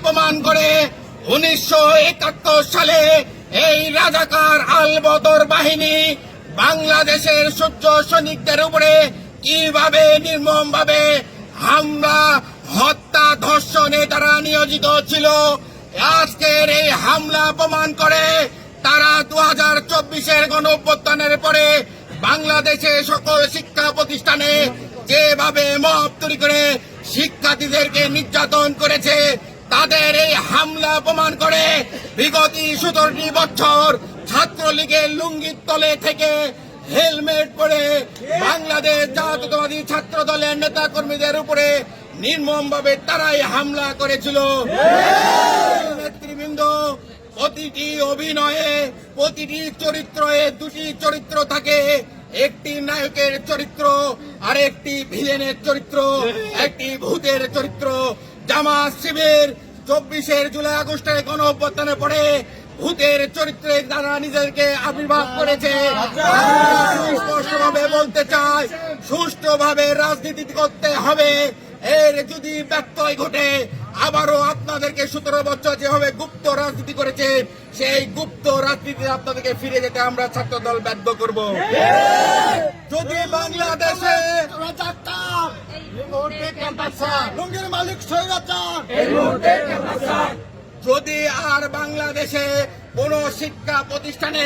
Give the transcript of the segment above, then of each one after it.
প্রমাণ করে 1971 সালে এই রাজাকার আল বদর বাহিনী বাংলাদেশের সূর্য সৈনিকদের উপরে কিভাবে নির্মমভাবে হামলা, হত্যা, ধর্ষণে তারা নিয়োজিত ছিল। আজকের এই হামলা প্রমাণ করে তারা 2024-এর গণঅভ্যুত্থানের পরে বাংলাদেশে সকল শিক্ষা প্রতিষ্ঠানে যেভাবে মব তৈরি করে শিক্ষার্থীদেরকে নির্যাতন করেছে, তাদের এই হামলা প্রমাণ করে বিগত 17টি বছর ছাত্রলীগের লুঙ্গির তলে থেকে হেলমেট পরে বাংলাদেশ জাতীয়তাবাদী ছাত্র দলের নেতা কর্মীদের উপরে নির্মমভাবে তারাই হামলা করেছিল। নেতৃবৃন্দ, প্রতিটি অভিনয়ে, প্রতিটি চরিত্রে দুটি চরিত্র থাকে, একটি নায়কের চরিত্র আর একটি ভিলেনের চরিত্র, একটি ভূতের চরিত্র। জামাত শিবির 24 জুলাই আগস্টের গণঅভ্যুত্থানের পরে ভূতের চরিত্রে তারা নিজেদেরকে আবির্ভাব করেছে। স্পষ্টভাবে বলতে চাই, সুষ্ঠুভাবে রাজনীতি করতে হবে। এর যদি ব্যত্যয় ঘটে আবারও আপনাদেরকে 17 বছর যেভাবে গুপ্ত রাজনীতি করেছে, সেই গুপ্ত রাজনীতি আপনাদেরকে ফিরে যেতে আমরা ছাত্র দল বাধ্য করব। যদি বাংলাদেশে যদি আর বাংলাদেশে কোন শিক্ষা প্রতিষ্ঠানে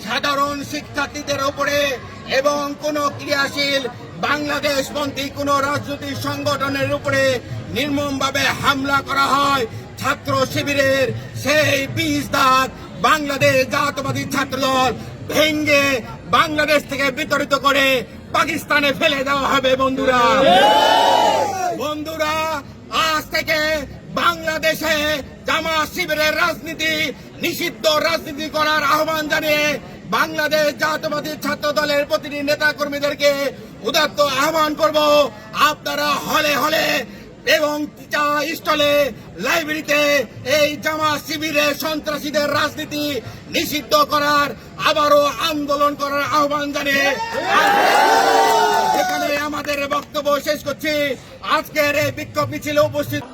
সাধারণ শিক্ষার্থীদের উপরে এবং কোন ক্রিয়াশীল বাংলাদেশপন্থী কোন রাজনৈতিক সংগঠনের উপরে নির্মমভাবে হামলা করা হয়, ছাত্র শিবিরের সেই 20 দাগ বাংলাদেশ জাতীয়তাবাদী ছাত্রদল ভেঙ্গে বাংলাদেশ থেকে বিতাড়িত করে পাকিস্তানে ফেলে দেওয়া হবে। বন্ধুরা, আজ থেকে বাংলাদেশে জামাত শিবিরের রাজনীতি নিষিদ্ধ রাজনীতি করার আহ্বান জানিয়ে বাংলাদেশ জাতীয়তাবাদী ছাত্র দলের প্রতিটি নেতা কর্মীদেরকে উদাত্ত আহ্বান করব, আপনারা হলে হলে এবং স্টলে, লাইব্রেরিতে এই জামাত শিবিরের সন্ত্রাসীদের রাজনীতি নিষিদ্ধ করার আবারও আন্দোলন করার আহ্বান জানিয়ে এখানে আমাদের বক্তব্য শেষ করছি। আজকের এই বিক্ষোভ মিছিলে উপস্থিত